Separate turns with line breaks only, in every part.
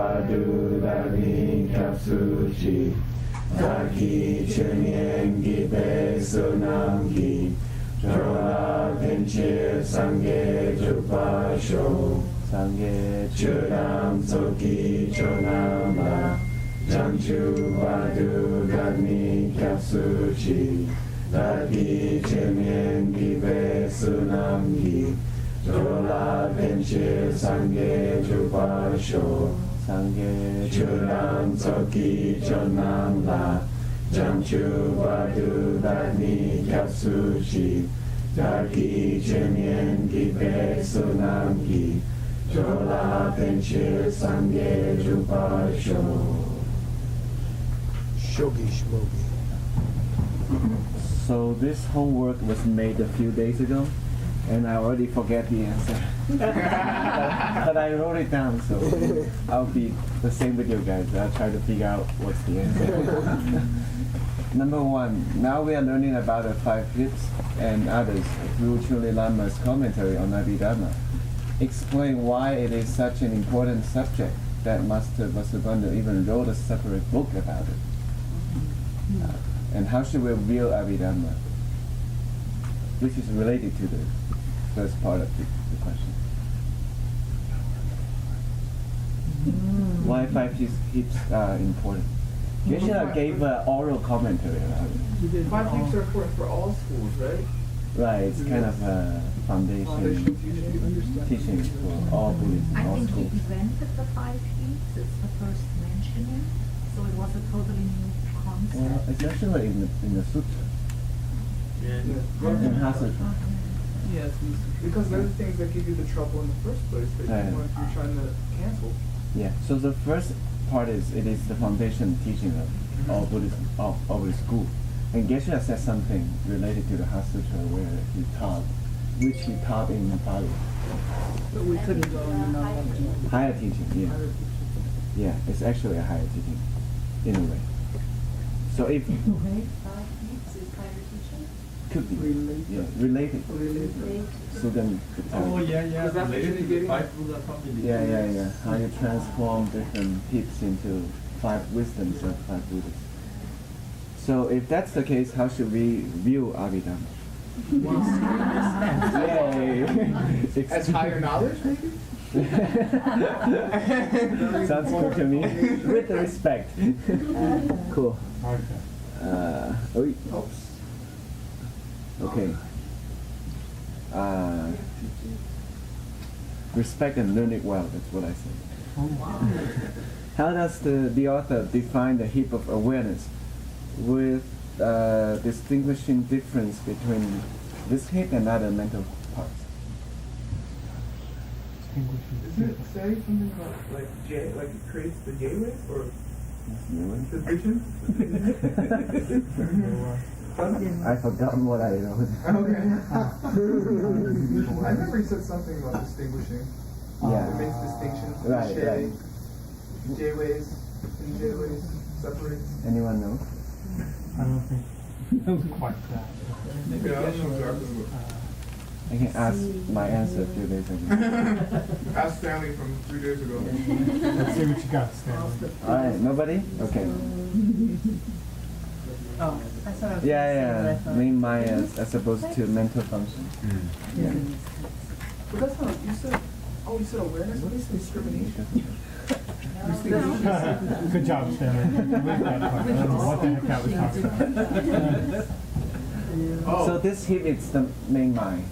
Vadu Dani Kapsuchi Taki Chunyen Gibe Sunamgi Jola Vinchir Sange Jupasho Sange Chudam Soki Chonama Jamchu Vadu Dani Kapsuchi Taki Chunyen Gibe Sunamgi Jola Vinchir Sange Jupasho Sange Chulam Soki Chonam La Jamchu Vadu Dani Kapsuchi Taki Chenyen Gibe Sunamgi Jola Vinchir Sange Jupasho.
Shogi Shmogi.
So this homework was made a few days ago, and I already forget the answer. but I wrote it down, so I'll be the same with you guys. I'll try to figure out what's the answer. Number one, now we are learning about the 5 hips and others through Chulyi Lama's commentary on Abhidharma. Explain why it is such an important subject that Master Vasubandhu even wrote a separate book about it. And how should we view Abhidharma? Which is related to the first part of the question. Why 5 hips are important? Geshe gave an oral commentary about it.
5 hips are important for all schools, right?
Right, it's kind of a foundation teaching for all Buddhists,
I
all
think he
schools.
invented the 5 heats. It's the first mentioning, so it was a totally new concept.
Well, it's actually in the sutra. In Hasutra.
Yes, because they're the things that give you the trouble in the first place that you're trying to cancel.
Yeah. So the first part is it is the foundation teaching of all Buddhism, all the school. And Geshe said something related to the Hasutra where he taught, which he taught in Pali.
But we couldn't go in the
Higher teaching, yeah. Yeah, it's actually a higher teaching, in a way. So if could be, yeah, related. So then could tell.
Oh yeah.
Is that
Related to
getting?
5 Buddha probably.
Yeah. How you transform different hips into 5 wisdoms of 5 Buddhas. So if that's the case, how should we view Abhidharma? Yay!
As higher knowledge, maybe?
Sounds good to me. With respect. Cool. Okay. Respect and learn it well, that's what I said. How does the author define the heap of awareness with distinguishing difference between this heap and other mental parts?
Does it say something about like it creates the gateway or the vision?
I've forgotten what I wrote.
Okay. I remember he said something about distinguishing.
Yeah.
It makes distinctions.
Right.
J-ways and J-ways separates.
Anyone know?
I don't think it was quite that.
Yeah, I don't know exactly what.
I can ask my answer a few days ago.
Ask Stanley from 3 days ago.
Let's see what you got, Stanley.
Alright, nobody? Okay.
Oh, I thought I was
Yeah. Main Maya as opposed to mental function. Yeah.
But that's not, you said awareness? What is discrimination?
Good job, Stanley. Leave that part. I don't know what the heck that was talking about.
Oh.
So this hip is the main mind,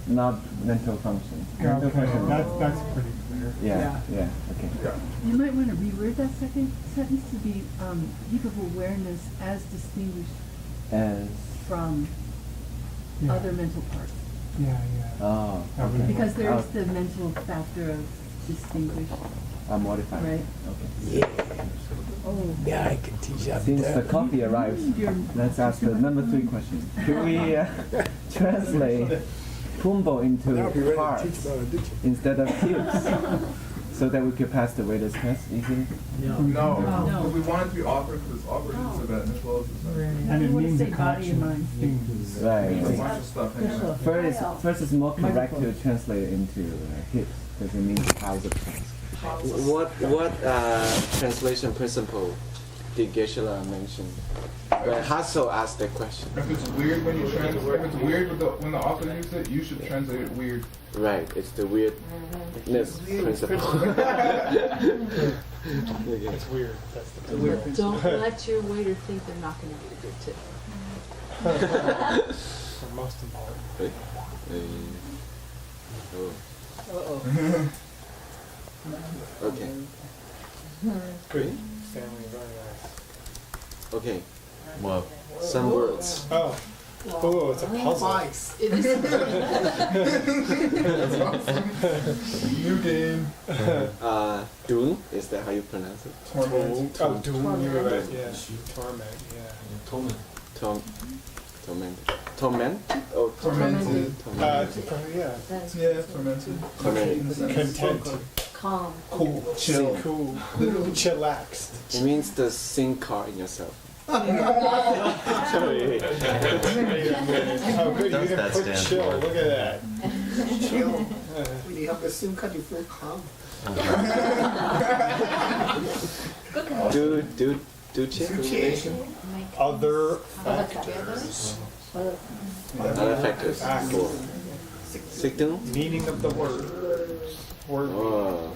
not mental function. Mental
Okay,
function.
that's pretty clear.
Yeah, okay.
Yeah.
You might want to reword that second sentence to be heap of awareness as distinguished
As,
from
Yeah.
other mental parts.
Yeah.
oh,
That would
okay.
Because there is
Oh,
the mental factor of distinguished,
modified.
right?
Okay.
Oh.
Yeah, I can teach that.
Since the coffee arrives, let's ask the number 3 question. Could we translate Pumbo into parts instead of cubes so that we could pass the waiter's test easily?
No, because we want it to be awkward because it's awkward in Tibet as well as it's
And it
You wanna
means
say
a
body and
collection of
mind.
things.
Right.
a bunch of stuff hanging out.
First it's more correct to translate it into hips because it means 1,000 pounds. What translation principle did Geshe-la mention? When Hasso asked that question.
If it's weird when you translate, if it's weird when the author uses it, you should translate it weird.
Right, it's the weirdness principle.
It's weird. That's the weird.
Don't let your waiter think they're not going to get a good tip.
For most important.
Okay.
Good. Stanley, very nice.
Okay.
Well,
Some words.
Oh. Oh, it's a puzzle.
It is.
That's awesome. New game.
Dun, is that how you pronounce it?
Torment.
Oh, doom, you were right, yeah. Torment, yeah.
Torment.
Torment. Torment? Oh,
Tormented.
Yeah.
Yeah, tormented.
Tormented.
Contented.
Calm.
Cool. Chill.
Cool. Chillaxed.
It means the sing car in yourself. Sorry.
Oh, good, you
Does
can
that
put
stand
chill.
for?
Look at that.
Chill. When you have the SIM card, you feel calm.
Do chill.
Other factors.
Other factors. Four. Sikdung.
Meaning of the word. Word.
Oh.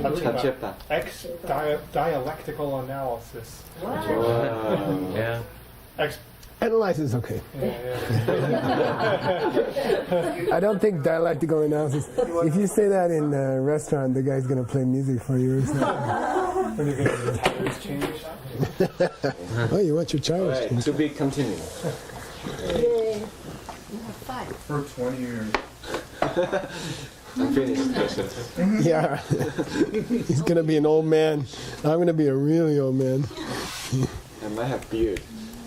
Touching about
Chachepta.
dialectical analysis.
Wow.
Yeah.
Analyze is okay.
Yeah.
I don't think dialectical analysis. If you say that in a restaurant, the guy's gonna play music for you or something.
When you're getting your tires changed.
Oh, you want your
All
child?
right, to be continued.
Yay. You have 5.
For 20 years.
I'm finished.
Yeah. He's gonna be an old man. I'm gonna be a really old man.
I might have beard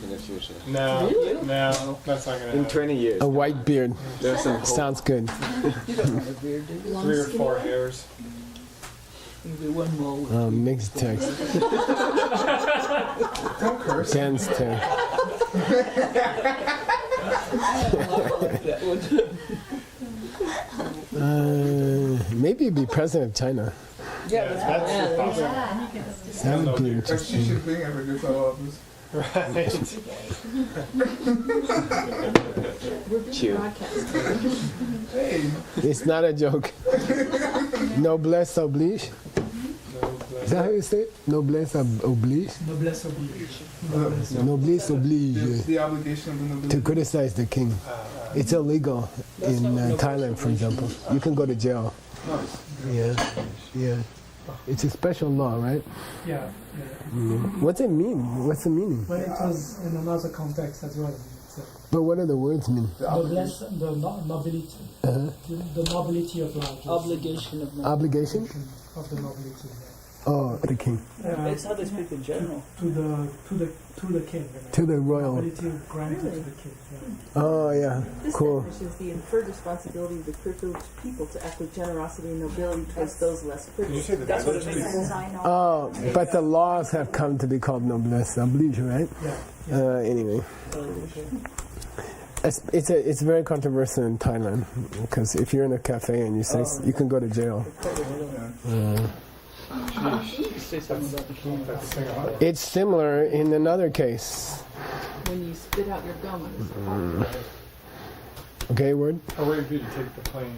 in the future.
No, no, that's not gonna
In
happen.
20 years.
A white beard.
There's some hope.
Sounds good.
3 or 4 hairs.
Mixed text.
Don't curse.
Dense text. Maybe be president of China.
That's
That would be
That's
interesting.
Xi Jinping ever gets out of office.
right.
We're being
Chew.
broadcasted.
Hey.
It's not a joke. Noblesse oblige. Is that how you say it? Noblesse oblige?
Noblesse oblige.
Noblesse oblige.
The obligation of the
To
nobility.
criticize the king. It's illegal in Thailand, for example. You can go to jail. Yeah, yeah. It's a special law, right?
Yeah.
What's it mean? What's the meaning?
But it was in another context as well.
But what do the words mean?
Noblesse, the nobility.
Uh-huh.
The nobility of life.
Obligation of man.
Obligation?
Of the nobility.
Oh, the king.
That's how they speak in general.
To the king.
To the royal.
Nobility granted to the king. Yeah.
Oh, yeah.
This
Cool.
definition is the inferred responsibility of the privileged people to act with generosity and nobility towards those less
Did you say
privileged.
that? That's what it means.
Oh, but the laws have come to be called noblesse oblige, right?
Yeah.
Anyway. It's very controversial in Thailand because if you're in a cafe and you say you can go to jail.
Say something about the king.
It's similar in another case.
When you spit out your gum on his pocket.
Okay, word?
I'll wait for you to take the plane.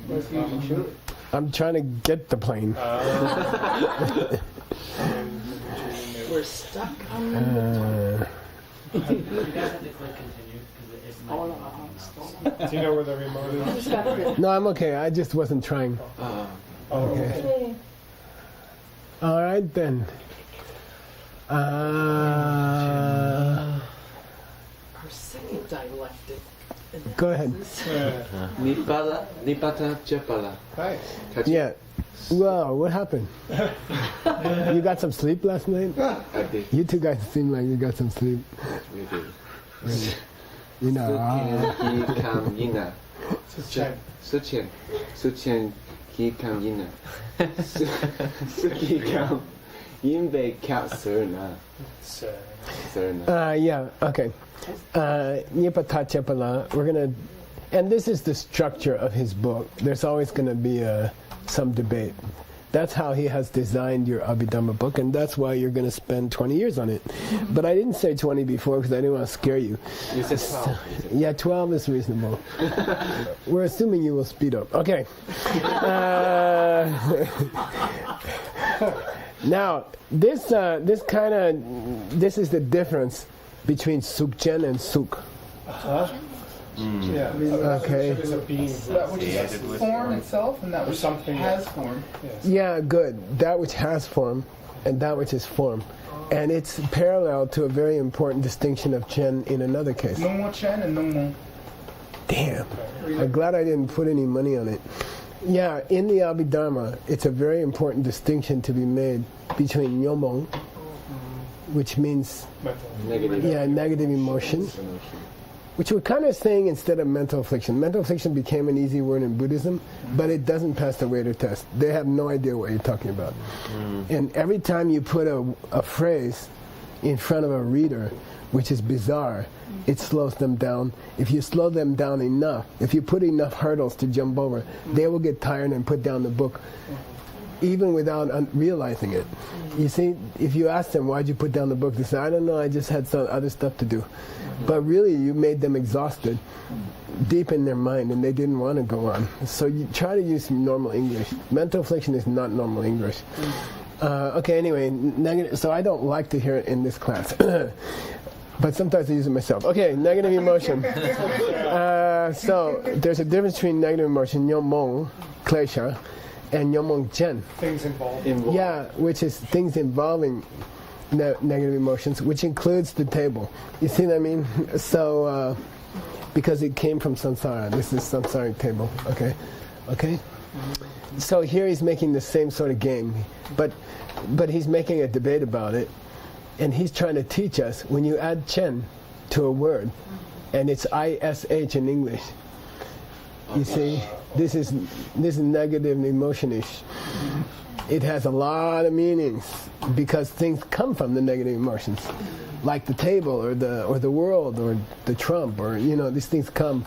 I'm trying to get the plane.
We're stuck on
Uh,
Do you know where the remote is?
no, I'm okay. I just wasn't trying.
Okay.
All right then.
our second dialectic.
Go ahead.
Nipata Chepala.
Nice.
Yeah. Well, what happened? You got some sleep last night?
I did.
You two guys seem like you got some sleep.
We did.
You know.
Suchen Kam Yina. Suchen Ki Kam Yina. Suki Kam Yinbe Kap Serna.
So,
Yeah, okay. Nyipata Chepala, we're going to, and this is the structure of his book. There's always going to be some debate. That's how he has designed your Abhidharma book, and that's why you're going to spend 20 years on it. But I didn't say 20 before because I didn't want to scare you.
You said 12.
Yeah, 12 is reasonable. We're assuming you will speed up. Okay. Now, this is the difference between Sukchen and Suk.
Yeah.
Okay.
That which is form itself, and that which has form. Yes.
Yeah, good. That which has form, and that which is form. And it's parallel to a very important distinction of Chen in another case.
No more Chen and no more.
Damn. I'm glad I didn't put any money on it. Yeah, in the Abhidharma, it's a very important distinction to be made between Nyomong, which means negative emotion, which we're kind of saying instead of mental affliction. Mental affliction became an easy word in Buddhism, but it doesn't pass the Waiter test. They have no idea what you're talking about. And every time you put a phrase in front of a reader, which is bizarre, it slows them down. If you slow them down enough, if you put enough hurdles to jump over, they will get tired and put down the book, even without realizing it. You see, if you ask them, why'd you put down the book? They say, I don't know, I just had some other stuff to do. But really, you made them exhausted deep in their mind, and they didn't want to go on. So you try to use normal English. Mental affliction is not normal English. Okay, anyway, so I don't like to hear it in this class. But sometimes I use it myself. Okay, negative emotion. So there's a difference between negative emotion, nyomong, klesha, and nyomong chen.
Things involved.
Yeah, which is things involving negative emotions, which includes the table. You see what I mean? So, because it came from samsara. This is samsaric table. Okay? Okay? So here he's making the same sort of game, but he's making a debate about it. And he's trying to teach us, when you add chen to a word, and it's ISH in English, you see, this is negative emotion-ish. It has a lot of meanings, because things come from the negative emotions, like the table, or the world, or the Trump, or, you know, these things come.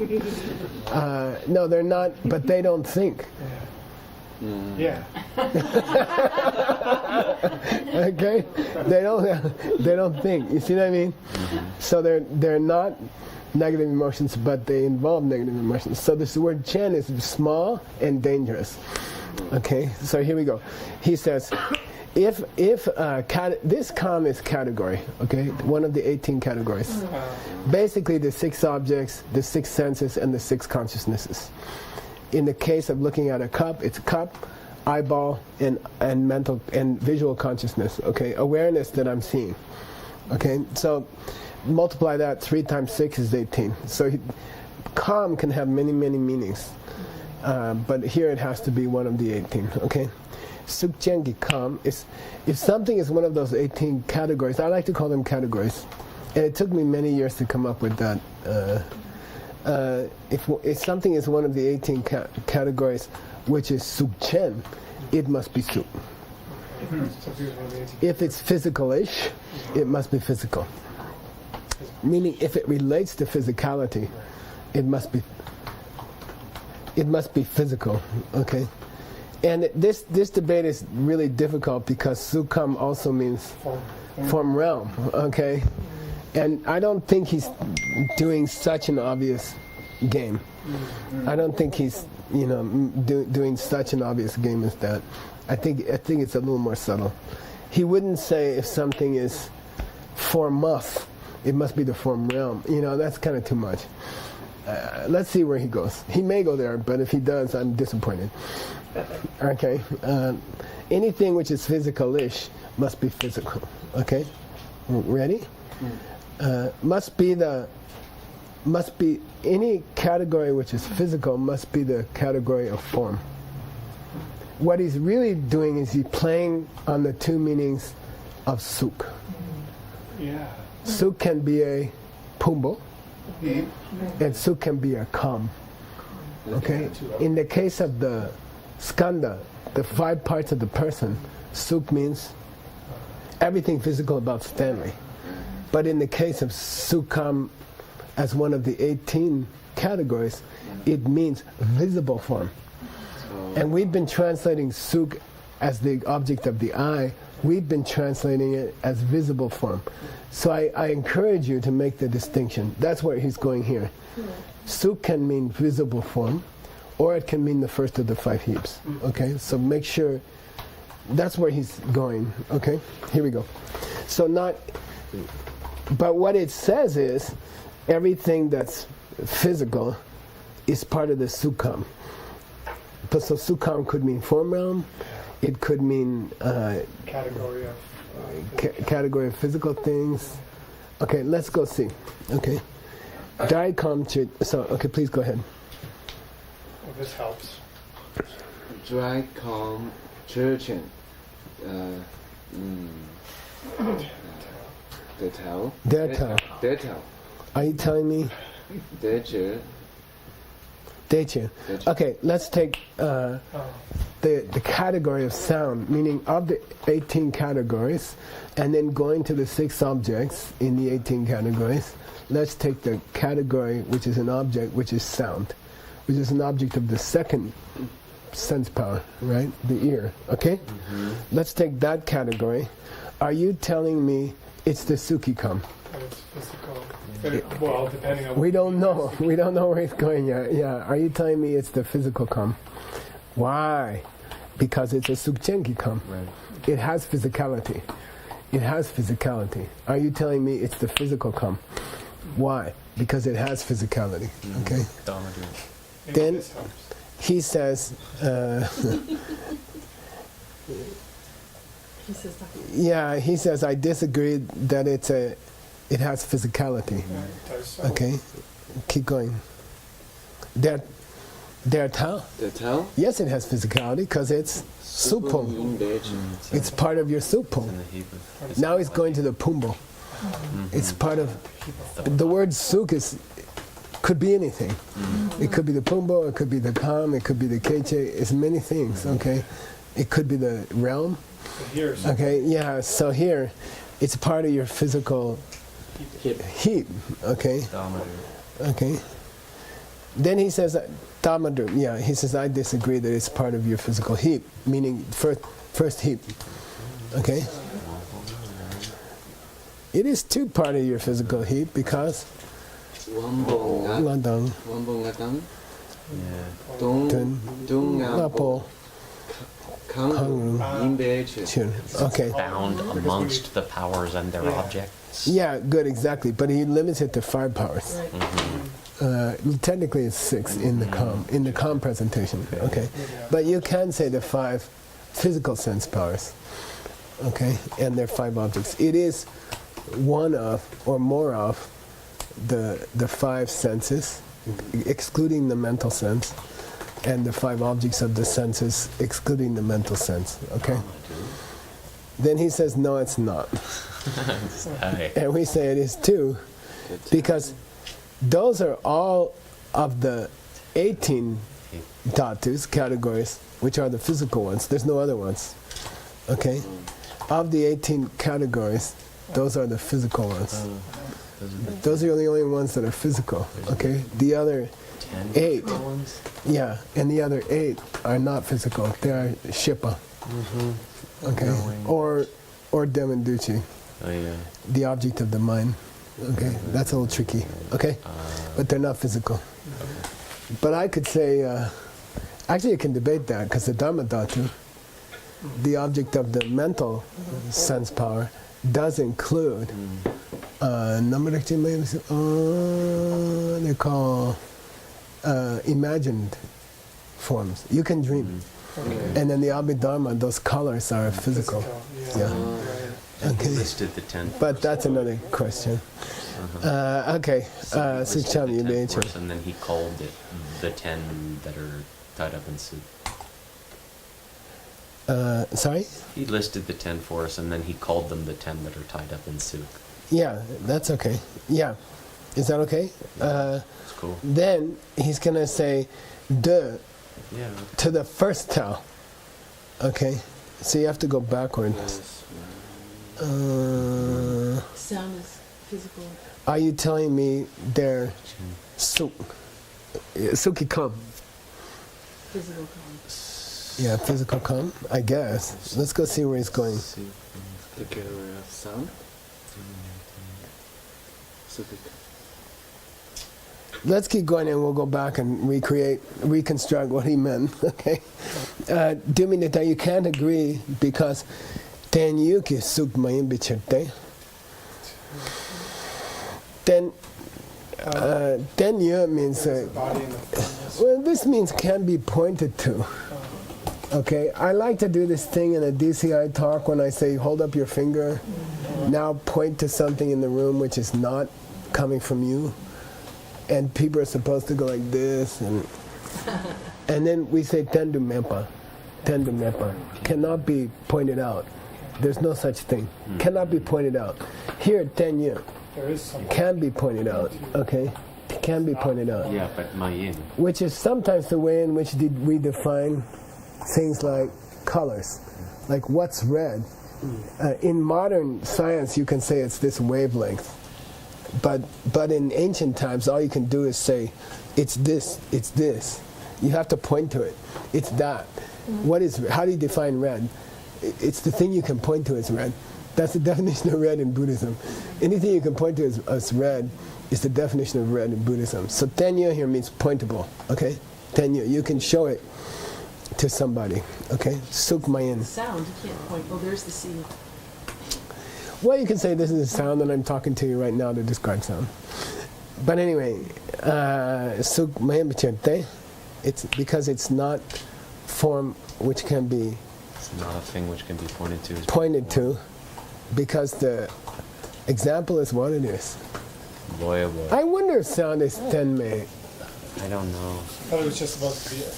No, they're not, but they don't think.
Yeah.
Okay, they don't think. You see what I mean? So they're not negative emotions, but they involve negative emotions. So this word chen is small and dangerous. Okay, so here we go. He says, if this calm is category, okay, one of the 18 categories, basically the 6 objects, the 6 senses, and the 6 consciousnesses. In the case of looking at a cup, it's cup, eyeball, and mental and visual consciousness. Okay, awareness that I'm seeing. Okay, so multiply that. 3 times 6 is 18. So calm can have many meanings, but here it has to be one of the 18. Okay, sukchengi calm is, if something is one of those 18 categories. I like to call them categories, and it took me many years to come up with that. If something is one of the 18 categories, which is sukchen, it must be suk. If it's physical-ish, it must be physical. Meaning, if it relates to physicality, it must be physical. Okay, and this debate is really difficult because sukham also means form realm. Okay. And I don't think he's doing such an obvious game. I don't think he's, doing such an obvious game as that. I think it's a little more subtle. He wouldn't say if something is formous, it must be the form realm. That's kind of too much. Let's see where he goes. He may go there, but if he does, I'm disappointed. Okay. Anything which is physical-ish must be physical. Okay. Ready? Must be any category which is physical must be the category of form. What he's really doing is he's playing on the 2 meanings of suk.
Yeah.
Suk can be a pumbo, and suk can be a calm. Okay? In the case of the skandha, the 5 parts of the person, suk means everything physical about Stanley. But in the case of sukham as one of the 18 categories, it means visible form. And we've been translating suk as the object of the eye, we've been translating it as visible form. So I encourage you to make the distinction. That's where he's going here. Suk can mean visible form, or it can mean the first of the 5 heaps. Okay, so make sure that's where he's going. Okay, here we go. So but what it says is everything that's physical is part of the Sukham. So Sukham could mean form realm, it could mean
Category of
category of physical things. Okay, let's go see. Okay. Dai Kam Chit. So, okay, please go ahead.
well, this helps.
Dry calm churchen. The tao.
Their Tao.
The tao.
Are you telling me?
Deche.
Deche. Okay, let's take the category of sound, meaning of the 18 categories, and then going to the 6 objects in the 18 categories. Let's take the category which is an object, which is sound, which is an object of the second sense power, right? The ear, okay? Let's take that category. Are you telling me it's the Sukhikam?
It's physical. Well, depending on.
We don't know. We don't know where it's going yet. Yeah. Are you telling me it's the physical kam? Why? Because it's a Sukchenki kam.
Right.
It has physicality. It has physicality. Are you telling me it's the physical kam? Why? Because it has physicality. Okay. Then
This helps.
he says,
He says that.
yeah, he says, I disagree that it has physicality.
Yeah, it does so.
Okay, keep going. Their Tao?
The tao.
Yes, it has physicality because it's supum. It's part of your supum. Now it's going to the pumbo. It's part of the word suk could be anything. It could be the pumbo, it could be the kam, it could be the keche. It's many things. Okay, it could be the realm.
But here's
Okay, yeah. So here, it's part of your physical heap. Okay. Okay. Then he says, Tamadru, yeah, he says, I disagree that it's part of your physical heap, meaning first heap. Okay? It is too part of your physical heap because Ladang, Dung, Napo, okay.
Found amongst the powers and their objects.
Yeah, good, exactly. But he limits it to 5 powers. Technically it's 6 in the calm presentation. Okay, but you can say the 5 physical sense powers. Okay, and there are 5 objects. It is one of or more of the 5 senses, excluding the mental sense, and the 5 objects of the senses, excluding the mental sense. Okay. Then he says, no, it's not. And we say it is too, because those are all of the 18 dhatus, categories, which are the physical ones. There's no other ones. Okay? Of the 18 categories, those are the physical ones. Those are the only ones that are physical. Okay? The other 8, yeah, and the other 8 are not physical. They are Shipa. Okay? Or Demanduchi. The object of the mind. Okay, that's a little tricky. Okay, but they're not physical. But I could say, actually, you can debate that because the Dharma Dhatu, the object of the mental sense power, does include they call imagined forms. You can dream, and then the Abhidharma, those colors are physical. Yeah. Okay.
Listed the 10.
But that's another question. Okay,
So
so
he
tell
listed
me,
the 10
you
for us, and then he called it the 10 that are tied up in soup.
Sorry?
He listed the 10 for us, and then he called them the 10 that are tied up in soup.
Yeah, that's okay. Yeah. Is that okay?
That's cool.
Then he's going to say de
Yeah.
to the first Tao. Okay? So you have to go backwards.
Sound is physical.
Are you telling me they're sukikam?
Physical
Yeah, physical calm, I guess. Let's go see where he's going.
Together with sound.
Let's keep going and we'll go back and reconstruct what he meant, okay? Duminita, you can't agree because ten yu ki suk mayin bicherte. Ten yu means, well, this means can be pointed to. Okay, I like to do this thing in a DCI talk when I say hold up your finger, now point to something in the room which is not coming from you. And people are supposed to go like this, and then we say tendu mepa, cannot be pointed out. There's no such thing. Cannot be pointed out. Here, tenyu can be pointed out. Okay, can be pointed out.
Yeah, but mayin.
Which is sometimes the way in which we define things like colors, like what's red. In modern science, you can say it's this wavelength. But in ancient times, all you can do is say, it's this, it's this. You have to point to it. It's that. How do you define red? It's the thing you can point to as red. That's the definition of red in Buddhism. Anything you can point to as red is the definition of red in Buddhism. So tenyo here means pointable, okay? Tenyo, you can show it to somebody, okay? Sukmayin.
Sound, you can't point. Oh, there's the C.
Well, you can say this is a sound and I'm talking to you right now to describe sound. But anyway, it's because it's not form which can be...
It's not a thing which can be pointed to.
Pointed to, because the example is what it is.
Boy, oh boy.
I wonder if sound is tenmei.
I don't know.
I thought it was just supposed to be it.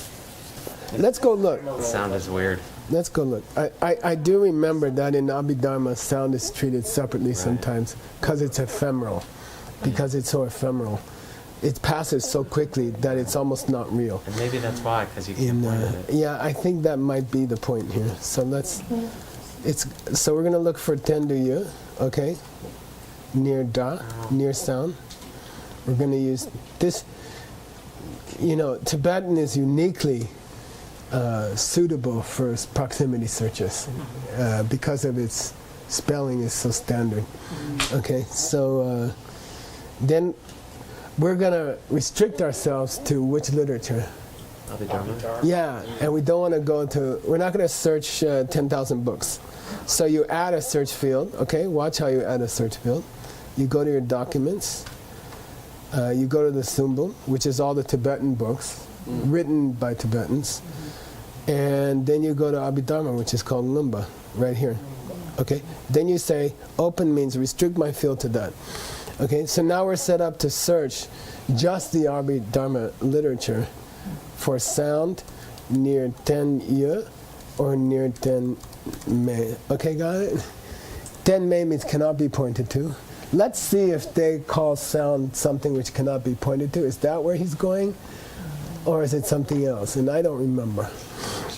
Let's go look.
Sound is weird.
Let's go look. I do remember that in Abhidharma, sound is treated separately sometimes because it's ephemeral. Because it's so ephemeral. It passes so quickly that it's almost not real.
And maybe that's why, because you can't point at it.
Yeah, I think that might be the point here. So so we're going to look for tendu, okay? Near da, near sound. We're going to use this. You know, Tibetan is uniquely suitable for proximity searches because of its spelling is so standard. Okay, so then we're going to restrict ourselves to which literature?
Abhidharma?
Yeah, and we don't want to we're not going to search 10,000 books. So you add a search field, okay? Watch how you add a search field. You go to your documents. You go to the Sumbul, which is all the Tibetan books written by Tibetans. And then you go to Abhidharma, which is called Lumba, right here. Okay? Then you say, open means restrict my field to that. Okay? So now we're set up to search just the Abhidharma literature for sound near Ten Ye or near Ten Me. Okay, got it? Ten Me means cannot be pointed to. Let's see if they call sound something which cannot be pointed to. Is that where he's going? Or is it something else? And I don't remember.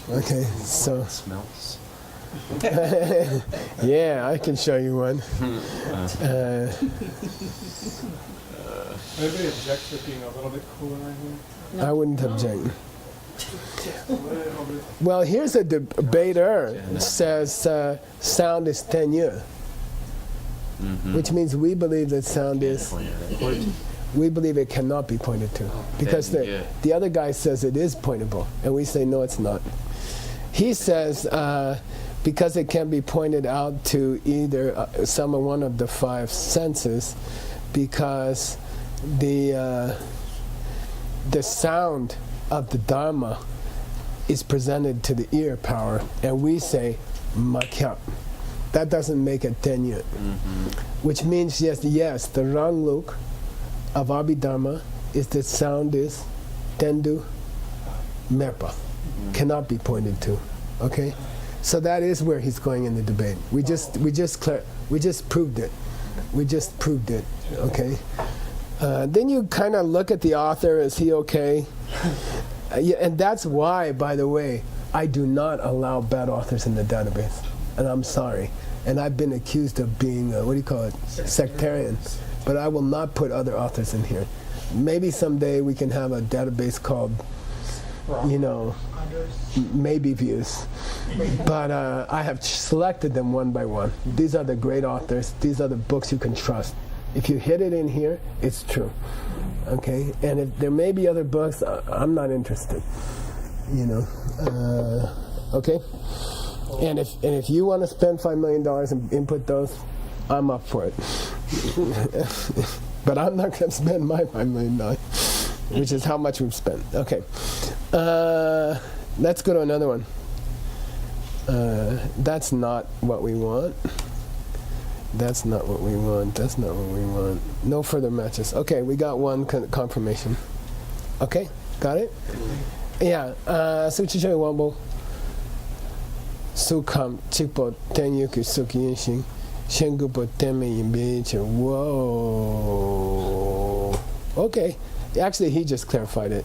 Okay, so...
It smells.
Yeah, I can show you one.
Anybody object to being a little bit cooler right here?
I wouldn't object. Well, here's a debater says sound is tenyu. Which means we believe that sound is, we believe it cannot be pointed to. Because the other guy says it is pointable, and we say no, it's not. He says because it can be pointed out to either some or one of the five senses, because the sound of the Dharma is presented to the ear power, and we say makyap. That doesn't make it tenyu. Which means, yes, the rangluk of Abhidharma is that sound is tendu mepa. Cannot be pointed to. Okay? So that is where he's going in the debate. We just proved it. We just proved it. Okay? Then you kind of look at the author, is he okay? Yeah, and that's why, by the way, I do not allow bad authors in the database. And I'm sorry. And I've been accused of being, sectarian. But I will not put other authors in here. Maybe someday we can have a database called maybe views. But I have selected them one by one. These are the great authors. These are the books you can trust. If you hit it in here, it's true. Okay? And if there may be other books, I'm not interested. Okay? And if you want to spend $5 million and input those, I'm up for it. But I'm not going to spend my $5 million, which is how much we've spent. Okay. Let's go to another one. That's not what we want. That's not what we want. That's not what we want. No further matches. Okay, we got one confirmation. Okay, got it? Yeah. Suchichoy Wambo. Sukam Chipo Tenyuku Suki Yenshin. Shengupo Teme Yimbiche. Whoa. Okay. Actually, he just clarified it.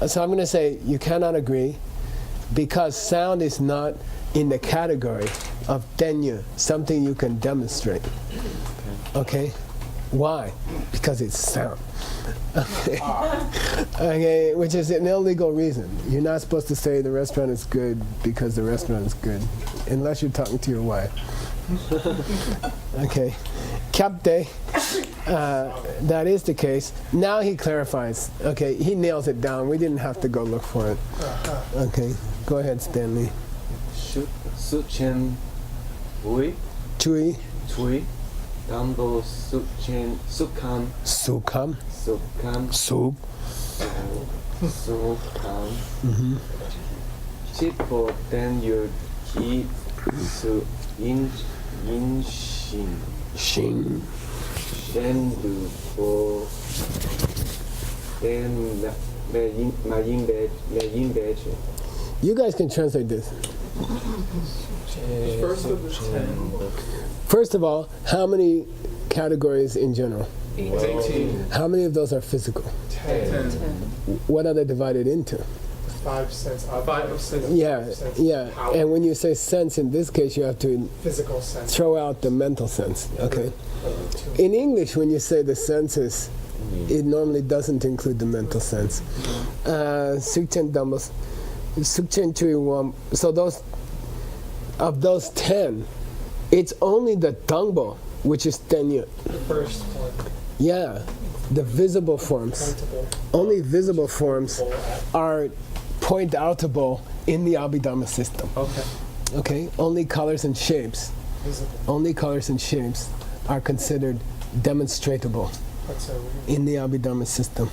So I'm going to say you cannot agree because sound is not in the category of tenyu, something you can demonstrate. Okay? Why? Because it's sound. Okay. Okay, which is an illegal reason. You're not supposed to say the restaurant is good because the restaurant is good, unless you're talking to your wife. Okay. Kyapte, that is the case. Now he clarifies. Okay, he nails it down. We didn't have to go look for it. Okay, go ahead, Stanley.
Suchen Hui
Chui.
Chui Dambo Suchen Sukam
Sukam.
Sukam
Suk.
Sukam Chipo Tenyu Ki Su In Shin
Shin.
Shendu Bo Den Ma Yin Beche.
You guys can translate this.
First of the 10.
First of all, how many categories in general?
18.
How many of those are physical?
10.
What are they divided into?
5 sense. 5 sense.
Yeah,
sense.
yeah.
Power.
And when you say sense, in this case, you have to
Physical sense.
throw out the mental sense. Okay. In English, when you say the senses, it normally doesn't include the mental sense. Sukchen Dambos, Sukchen Chui Wam. So of those 10, it's only the Dangbo, which is Tenyu.
The first one.
Yeah, the visible forms.
Pointable.
Only visible forms are point-outable in the Abhidharma system.
Okay.
Okay, only colors and shapes.
Visible.
Only colors and shapes are considered demonstratable
That's so weird.
in the Abhidharma system.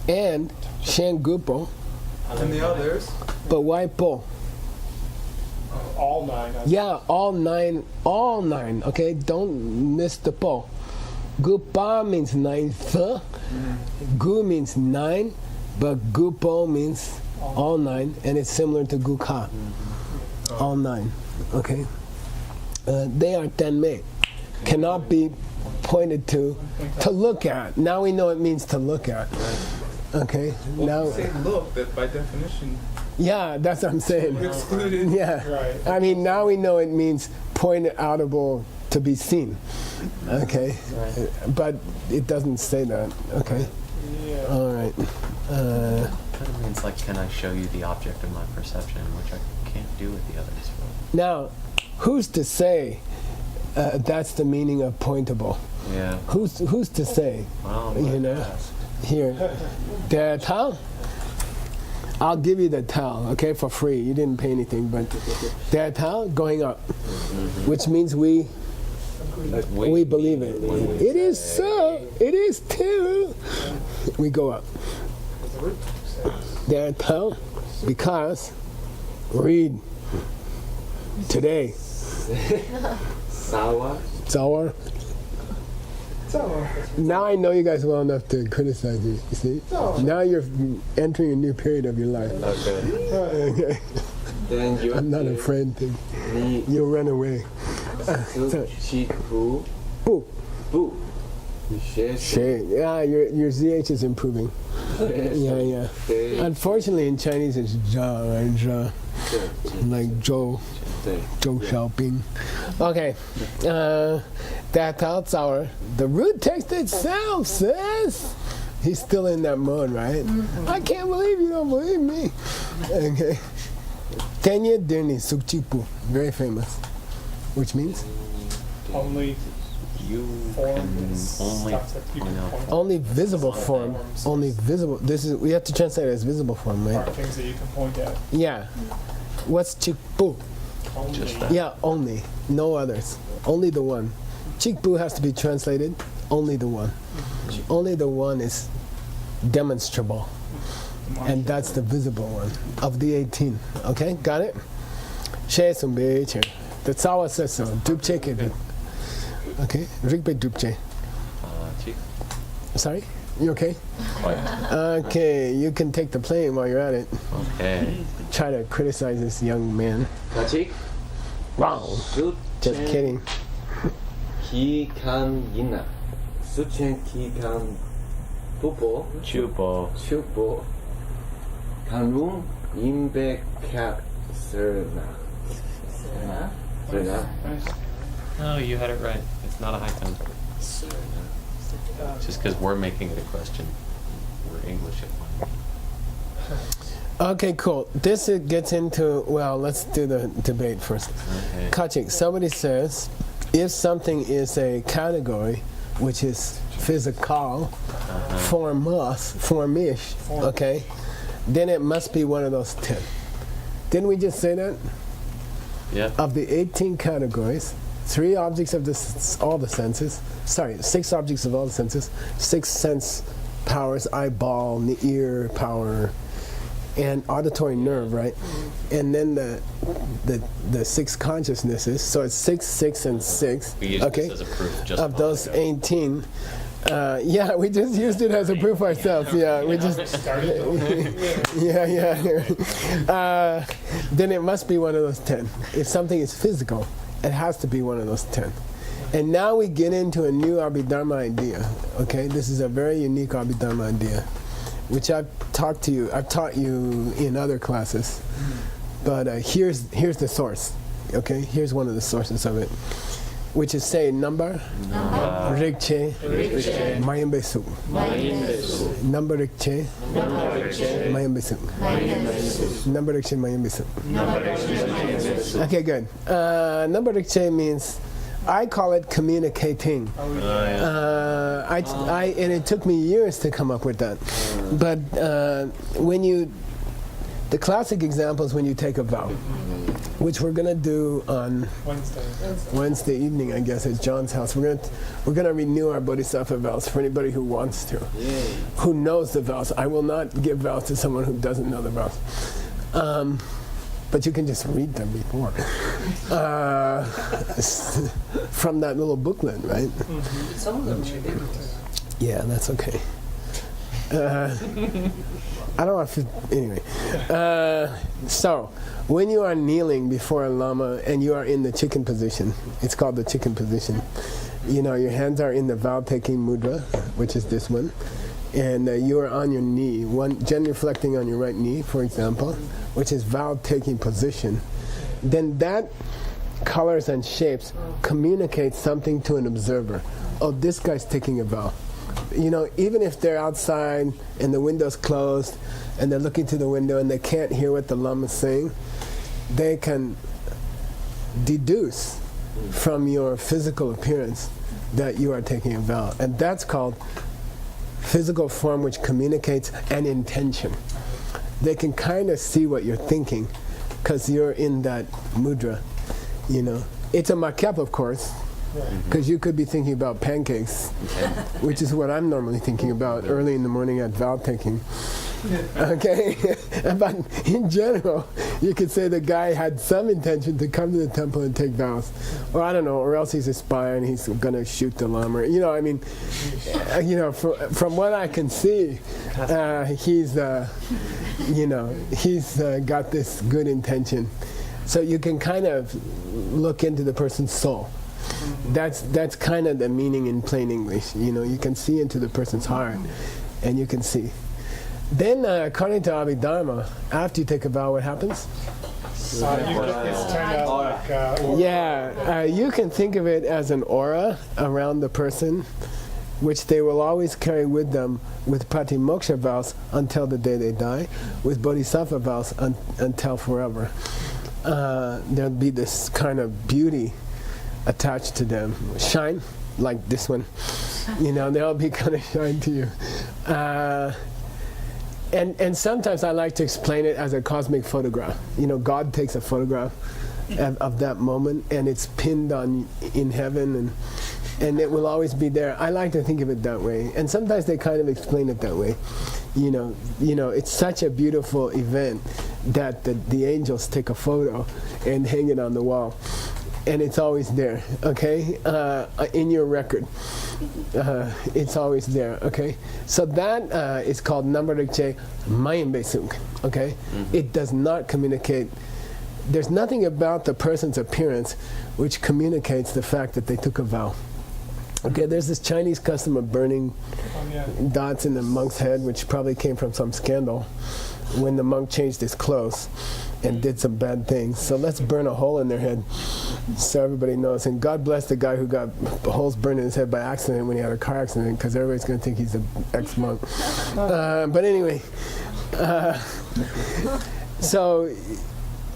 And Shengupo,
And the others?
but why Po?
All 9.
Yeah, all nine, okay? Don't miss the Po. Gupa means ninth, Gu means 9, but Gupo means all 9, and it's similar to Gukha, all 9, okay? They are Tenmei, cannot be pointed to look at. Now we know it means to look at, okay?
Well,
Now,
if you say look, that by definition
yeah, that's what I'm saying.
excluded.
Yeah,
Right.
I mean, now we know it means pointed outable to be seen, okay? But it doesn't say that, okay?
Yeah.
All right.
Kind of means like, can I show you the object of my perception, which I can't do with the others.
Now, who's to say that's the meaning of pointable?
Yeah.
Who's to say?
Well,
You know, here, the towel. I'll give you the towel, okay, for free. You didn't pay anything, but the towel going up, which means we believe it. It is so. It is too. We go up. The towel, because read today.
Sawa
Sour. Now I know you guys well enough to criticize you. You see? Now you're entering a new period of your life. Okay.
Then you
I'm not afraid to. You'll run away. So,
Chiku
boo.
Bu
Shade. Yeah, your ZH is improving. Yeah. Unfortunately, in Chinese, it's Zha, right? Zha. Like Zhou Xiaoping. Okay. That's our. The root text itself says He's still in that mode, right? I can't believe you don't believe me. Okay. Tenye Dirni Sukchipu, very famous, which means
Only
You
form
can
is
only
stuff that you
point
can
out
point
only visible form. Only visible. This is we have to translate it as visible form,
are
right?
things that you can point at.
Yeah. What's Chikpu?
Only
Just that.
Yeah, only. No others. Only the one. Chikpu has to be translated only the one. Only the one is demonstrable. And that's the visible one of the 18. Okay, got it? Share some beach. The Tsawa says so. Dupche ke. Okay, Rigbe Dupche.
Chief.
Sorry? You okay? Okay, you can take the plane while you're at it.
Okay.
Try to criticize this young man.
같이
Wow. Just kidding.
기간이나 수천 기간 부보
Chupo.
슈보 간룸 임백했으나 설나
No, you had it right. It's not a high tone. Just because we're making it a question. We're English at one.
Okay, cool. This gets into, well, let's do the debate first.
Okay.
Kachik, somebody says, if something is a category, which is physical, formish, okay, then it must be one of those 10. Didn't we just say that?
Yeah.
Of the 18 categories, 3 objects of all the senses, 6 objects of all the senses, 6 sense powers, eyeball, the ear power, and auditory nerve, right? And then the 6 consciousnesses, so it's 6, 6, and 6.
We use
okay,
this as a proof just
of
a
those
moment ago.
18. Yeah, we just used it as a proof ourselves. Yeah, we just. yeah. Then it must be one of those 10. If something is physical, it has to be one of those 10. And now we get into a new Abhidharma idea. Okay, this is a very unique Abhidharma idea, which I've taught you in other classes. But here's the source. Okay, here's one of the sources of it, which is say number, rikche, mayambesu. Number rikche, mayambesu. Number rikche, mayambesu. Okay, good. Number rikche means, I call it communicating. And it took me years to come up with that. But the classic example is when you take a vow, which we're gonna do on Wednesday evening, I guess, at John's house. We're gonna renew our Bodhisattva vows for anybody who wants to, who knows the vows. I will not give vows to someone who doesn't know the vows. But you can just read them before. From that little booklet, right?
Some of them are ridiculous.
Yeah, that's okay. I don't want to, anyway. So, when you are kneeling before a lama and you are in the chicken position, it's called the chicken position. You know, your hands are in the vow-taking mudra, which is this one, and you are on your knee, genuflecting on your right knee, for example, which is vow-taking position. Then that colors and shapes communicate something to an observer. Oh, this guy's taking a vow. You know, even if they're outside and the window's closed and they're looking through the window and they can't hear what the lama's saying, they can deduce from your physical appearance that you are taking a vow. And that's called physical form, which communicates an intention. They can kind of see what you're thinking because you're in that mudra, you know. It's a makep, of course, because you could be thinking about pancakes, which is what I'm normally thinking about early in the morning at vow taking. Okay, but in general, you could say the guy had some intention to come to the temple and take vows, or I don't know, or else he's a spy and he's gonna shoot the lama. You know, I mean, you know, from what I can see, he's got this good intention. So you can kind of look into the person's soul. That's kind of the meaning in plain English. You know, you can see into the person's heart, and you can see. Then, according to Abhidharma, after you take a vow, what happens?
It's turned out like
you can think of it as an aura around the person which they will always carry with them with Patimoksha vows until the day they die, with Bodhisattva vows until forever. There'll be this kind of beauty attached to them. Shine, like this one. They'll be kind of shine to you. And sometimes I like to explain it as a cosmic photograph. God takes a photograph of that moment, and it's pinned in heaven, and it will always be there. I like to think of it that way, and sometimes they kind of explain it that way. It's such a beautiful event that the angels take a photo and hang it on the wall, and it's always there. Okay, in your record, it's always there. Okay, so that is called Nambarikche Mayambesuk. Okay, it does not communicate. There's nothing about the person's appearance which communicates the fact that they took a vow. Okay, there's this Chinese custom of burning dots in the monk's head, which probably came from some scandal when the monk changed his clothes and did some bad things. So let's burn a hole in their head so everybody knows. And God bless the guy who got holes burned in his head by accident when he had a car accident, because everybody's going to think he's an ex-monk. But anyway, so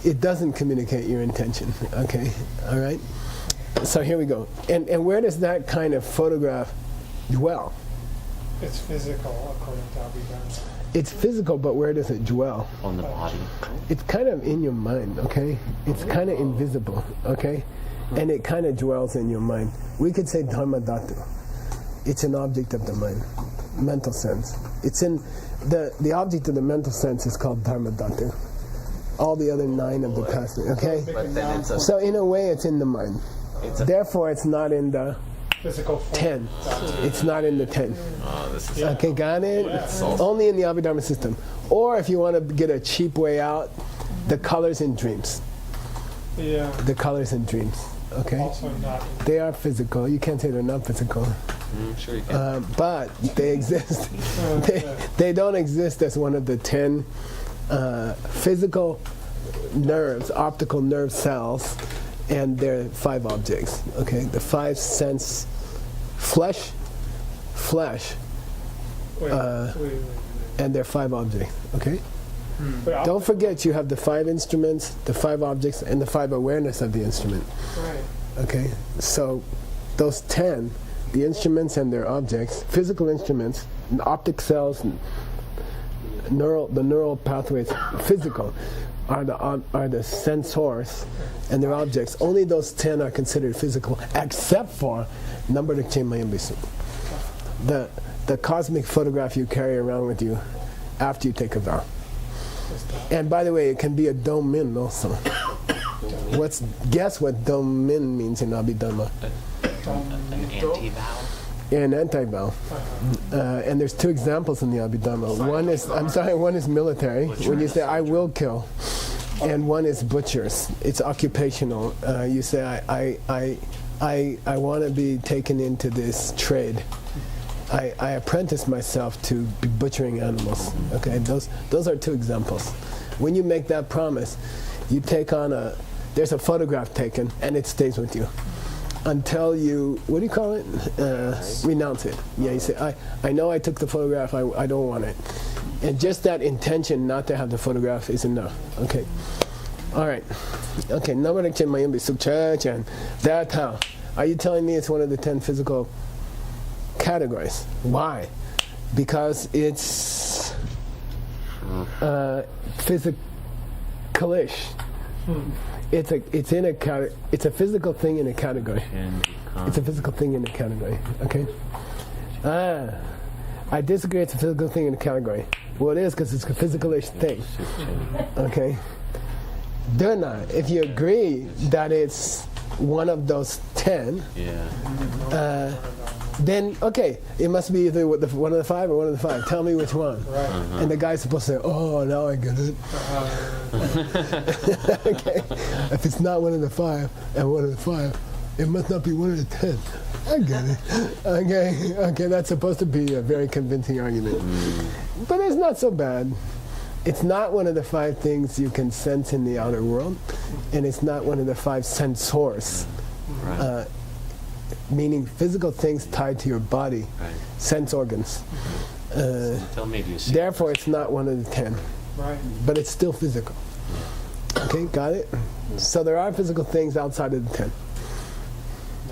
it doesn't communicate your intention. Okay, all right? So here we go. And where does that kind of photograph dwell?
It's physical, according to Abhidharma.
It's physical, but where does it dwell?
On the body.
It's kind of in your mind, okay? It's kind of invisible, okay? And it kind of dwells in your mind. We could say dharma dhatu. It's an object of the mind, mental sense. It's in the object of the mental sense is called dharma dhatu. All the other 9 of the past, okay?
But then it's
So in a way, it's in the mind. Therefore, it's not in the
Physical
10. It's not in the 10.
This is
Okay, got it? Only in the Abhidharma system. Or if you want to get a cheap way out, the colors in dreams.
Yeah.
The colors in dreams. Okay?
Also not.
They are physical. You can't say they're not physical.
Sure you can.
But they exist. They don't exist as one of the 10 physical nerves, optical nerve cells, and there are 5 objects. Okay, the 5 sense flesh,
Wait.
and there are 5 objects. Okay, don't forget you have the 5 instruments, the 5 objects, and the 5 awareness of the instrument.
Right.
Okay, so those 10, the instruments and their objects, physical instruments, optic cells, the neural pathways, physical, are the sensors and their objects. Only those 10 are considered physical, except for Nambarikche Mayambisu, the cosmic photograph you carry around with you after you take a vow. And by the way, it can be a domin also. Guess what domin means in Abhidharma?
An anti-vow?
An anti-vow. And there's 2 examples in the Abhidharma. One is military, when you say, I will kill. And one is butchers. It's occupational. You say, I want to be taken into this trade. I apprentice myself to be butchering animals. Okay, those are 2 examples. When you make that promise, you take on there's a photograph taken, and it stays with you until you, what do you call it? Renounce it. Yeah, you say, I know I took the photograph, I don't want it. And just that intention not to have the photograph is enough. Okay. All right. Okay, Nambarikche Mayambi Sukcha, that's how. Are you telling me it's one of the 10 physical categories? Why? Because it's physicalish. It's a physical thing in a category. It's a physical thing in a category. Okay. I disagree. It's a physical thing in a category. Well, it is because it's a physicalish thing. Okay. Dona, if you agree that it's one of those 10, then okay, it must be either one of the 5 or one of the 5. Tell me which one. Right. And the guy's supposed to say, "Oh, now I get it." Okay. If it's not one of the 5 and one of the 5, it must not be one of the 10. I get it. Okay, that's supposed to be a very convincing argument. But it's not so bad. It's not one of the 5 things you can sense in the outer world, and it's not one of the 5 sensors. meaning physical things tied to your body,
Right.
sense organs.
Tell me, do you see?
Therefore, it's not one of the 10,
Right.
but it's still physical. Okay, got it? So there are physical things outside of the 10.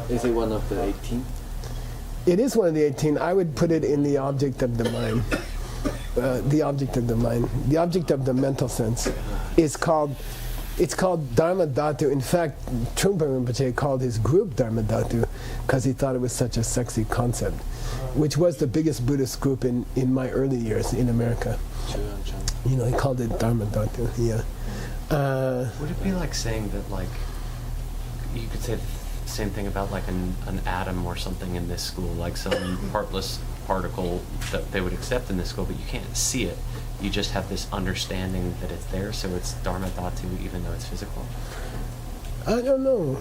Is it one of the 18?
It is one of the 18. I would put it in the object of the mind. The object of the mind. The object of the mental sense is called, it's called Dharma Dhatu. In fact, Trungpa Rinpoche called his group Dharma Dhatu because he thought it was such a sexy concept, which was the biggest Buddhist group in my early years in America. You know, he called it Dharma Dhatu, yeah.
Would it be like saying that, like, you could say the same thing about like an atom or something in this school, like some partless particle that they would accept in this school, but you can't see it. You just have this understanding that it's there, so it's Dharma Dhatu even though it's physical.
I don't know.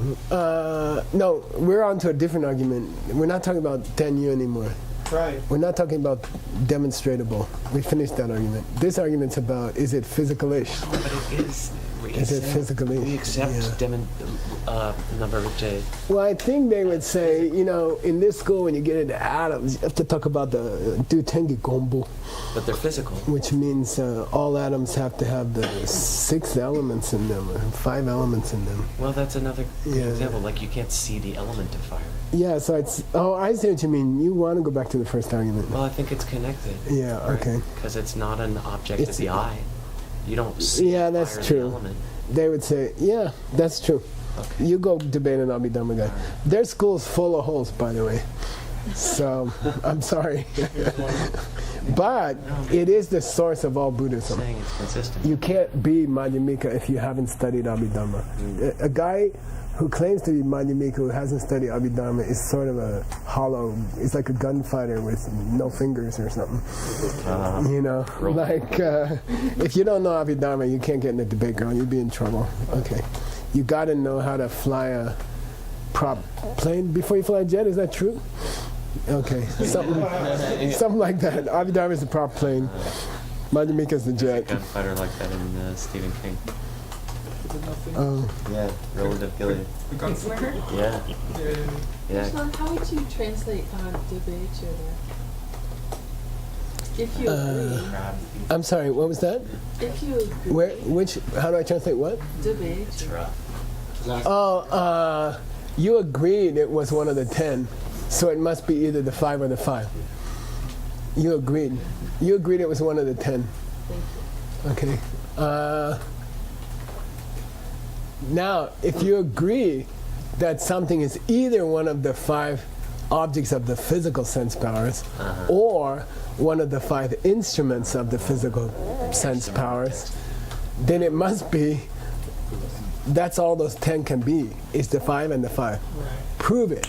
No, we're on to a different argument. We're not talking about Tenyu anymore.
Right.
We're not talking about demonstratable. We finished that argument. This argument's about, is it physical-ish?
But it is.
Is it physically?
We accept number of J.
Well, I think they would say, you know, in this school, when you get into atoms, you have to talk about the Du Tengi Gombu,
But they're physical.
which means all atoms have to have the 6 elements in them, or 5 elements in them.
Well, that's another
Yeah.
example. Like, you can't see the element of fire.
Yeah, so it's, oh, I see what you mean. You want to go back to the first argument.
Well, I think it's connected.
Yeah, okay.
Because it's not an object
It's-
of the eye. You don't see
Yeah, that's
fire, the
true.
element.
They would say, yeah, that's true.
Okay.
You go debate an Abhidharma guy. Their school's full of holes, by the way. So, I'm sorry. But it is the source of all Buddhism.
Saying it's consistent.
You can't be Madhyamika if you haven't studied Abhidharma. A guy who claims to be Madhyamika who hasn't studied Abhidharma is sort of a hollow, it's like a gunfighter with no fingers or something. You know, like if you don't know Abhidharma, you can't get in a debate, girl. You'd be in trouble. Okay. You got to know how to fly a prop plane before you fly a jet. Is that true? Okay. Something like that. Abhidharma is the prop plane. Madhyamika is the jet.
Gunfighter like that in Stephen King.
Oh.
Yeah, relative Gilead.
The gunslinger?
Yeah. Yeah.
How would you translate debate if you agree?
I'm sorry, what was that?
If you agree.
How do I translate what?
Debate.
It's rough.
Oh, you agreed it was one of the 10, so it must be either the 5 or the 5. You agreed. You agreed it was one of the 10.
Thank you.
Okay. Now, if you agree that something is either one of the 5 objects of the physical sense powers, or one of the 5 instruments of the physical sense powers, then it must be, that's all those 10 can be, is the 5 and the 5. Prove it.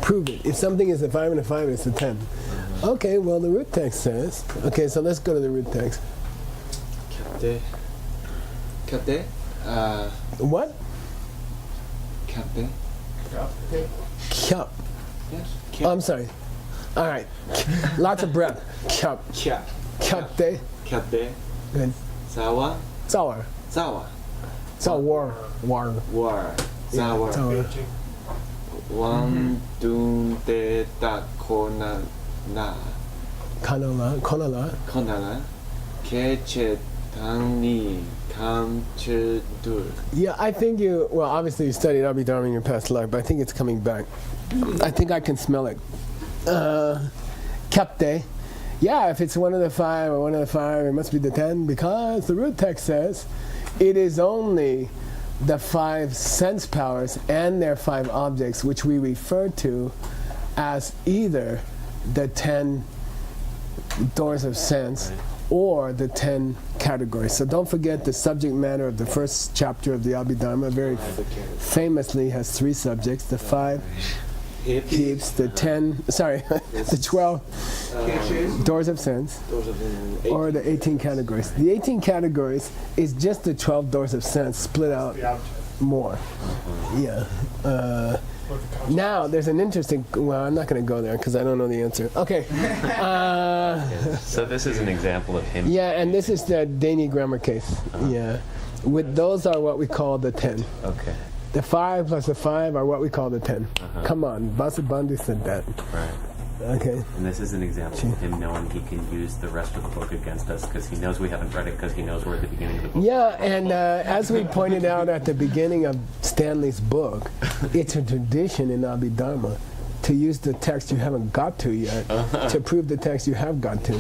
Prove it. If something is the 5 and the 5, it's the 10. Okay, well, the root text says, okay, so let's go to the root text.
Kate?
What?
Kate?
Kyup.
Yes.
Oh, I'm sorry. All right. Lots of breath. Kyup.
Kya.
Kyupte.
Kate?
Good.
Sawa?
Zawar.
Sawa.
Zawar. War.
War. Sawa.
Zawar.
Wan dun de da kona na.
Kanala. Konala.
Konana. Keche tangni kam che dur.
Yeah, I think you, well, obviously you studied Abhidharma in your past life, but I think it's coming back. I think I can smell it. Kyupte. Yeah, if it's one of the 5 or one of the 5, it must be the 10, because the root text says it is only the 5 sense powers and their 5 objects which we refer to as either the 10 doors of sense or the 10 categories. So don't forget the subject matter of the first chapter of the Abhidharma very famously has 3 subjects, the 5 heaps, the 10, sorry, the 12 doors of sense, or the 18 categories. The 18 categories is just the 12 doors of sense split out more. Yeah. Now, there's an interesting, well, I'm not going to go there because I don't know the answer. Okay.
So this is an example of him.
Yeah, and this is the Dani grammar case. Yeah. Those are what we call the 10.
Okay.
The 5 plus the 5 are what we call the 10.
Uh-huh.
Come on, Vasubandhu said that.
Right.
Okay.
And this is an example of him knowing he can use the rest of the book against us because he knows we haven't read it because he knows we're at the beginning of the book.
Yeah, and as we pointed out at the beginning of Stanley's book, it's a tradition in Abhidharma to use the text you haven't got to yet to prove the text you have got to.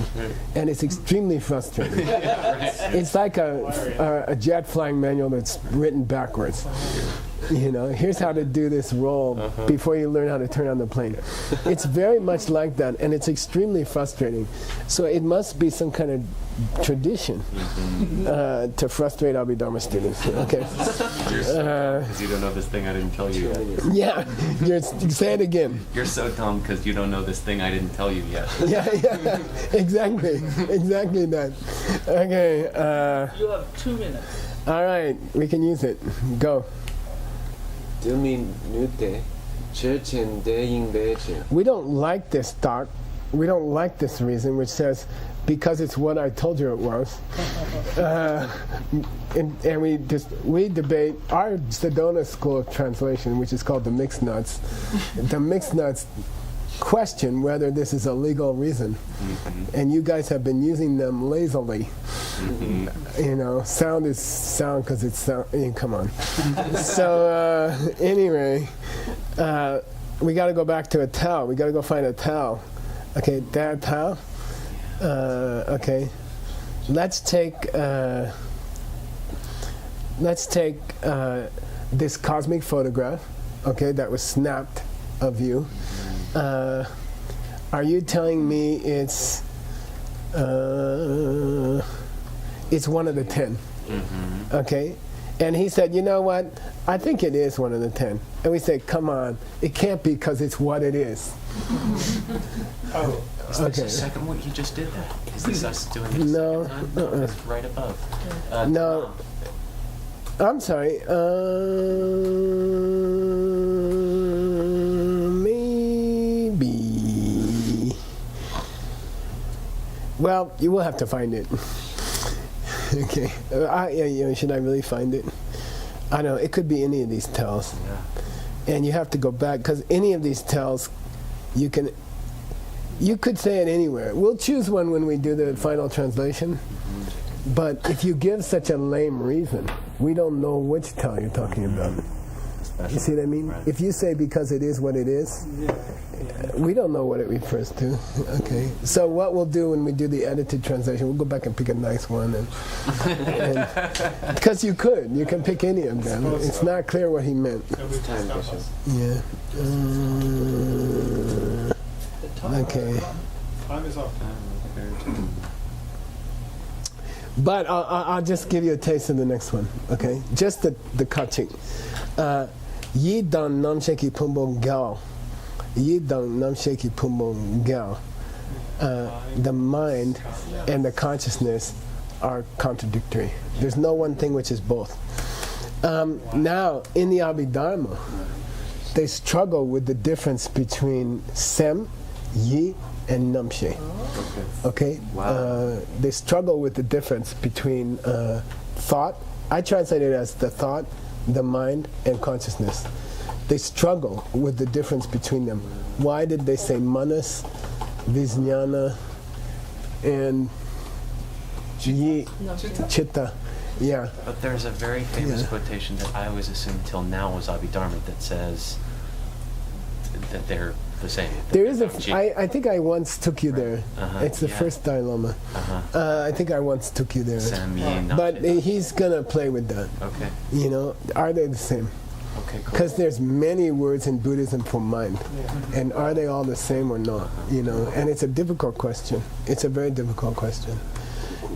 And it's extremely frustrating. It's like a jet flying manual that's written backwards. You know, here's how to do this roll before you learn how to turn on the plane. It's very much like that, and it's extremely frustrating. So it must be some kind of tradition to frustrate Abhidharma students. Okay.
Because you don't know this thing I didn't tell you yet.
Yeah, say it again.
You're so dumb because you don't know this thing I didn't tell you yet.
Yeah, exactly that. Okay.
You have 2 minutes.
All right, we can use it. Go. We don't like this thought. We don't like this reason, which says, because it's what I told you it was. And we debate our Sedona School of Translation, which is called the Mixed Nuts. The Mixed Nuts question whether this is a legal reason. And you guys have been using them lazily. You know, sound is sound because it's sound. I mean, come on. So anyway, we got to go back to a towel. We got to go find a towel. Okay, that towel. Okay, let's take this cosmic photograph. Okay, that was snapped of you. Are you telling me it's one of the 10? Okay, and he said, you know what? I think it is one of the 10. And we say, come on, it can't be because it's what it is.
Oh, is this the second one? You just did that. Is this us doing it
no,
a second time? It's right above.
No. I'm sorry. Maybe. Well, you will have to find it. Okay. Should I really find it? I don't know. It could be any of these tells. Yeah. And you have to go back, because any of these tells, you could say it anywhere. We'll choose one when we do the final translation. But if you give such a lame reason, we don't know which tell you're talking about. You see what I mean? Right. If you say because it is what it is, we don't know what it refers to. Okay. So what we'll do when we do the edited translation, we'll go back and pick a nice one, and because you can pick any of them. It's not clear what he meant. Yeah. Okay.
Time is up.
But I'll just give you a taste of the next one, okay? Just the kachik. Yi dang nam sheki pumbong gao. Yi dang nam sheki pumbong gao. The mind and the consciousness are contradictory. There's no one thing which is both. Now, in the Abhidharma, they struggle with the difference between sem, yi, and namshe. Okay? Wow. They struggle with the difference between thought. I translate it as the thought, the mind, and consciousness. They struggle with the difference between them. Why did they say manas, vijnana, and chitta? Yeah.
But there's a very famous quotation that I always assumed till now was Abhidharma that says that they're the same.
There is I think I once took you there. It's the first dilemma. I think I once took you there. But he's gonna play with that. Okay. You know, are they the same? Okay, cool. Because there's many words in Buddhism for mind, and are they all the same or not? You know, and it's a difficult question. It's a very difficult question.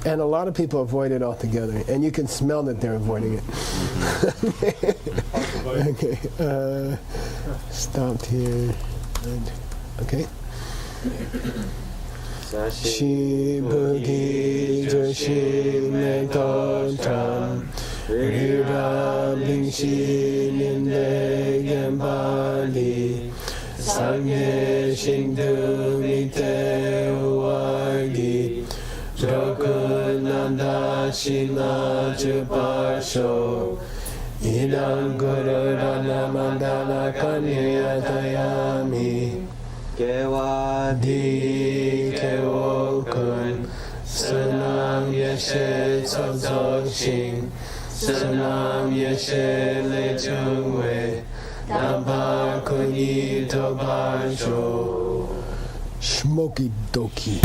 And a lot of people avoid it altogether, and you can smell that they're avoiding it. Okay, stopped here. Okay. Shibuki Joshi Metontam Rira Bingshi Ninde Gambali Sangye Shindu Mite Uwagi Jokunanda Shina Chuparsho Idam Guru Dana Mandala Kanyatayami Gewadi Kewokun Sunam Yeshe Tsotsokshing Sunam Yeshe Lechungwe Dampa Kuni Tobansho Smoky Doki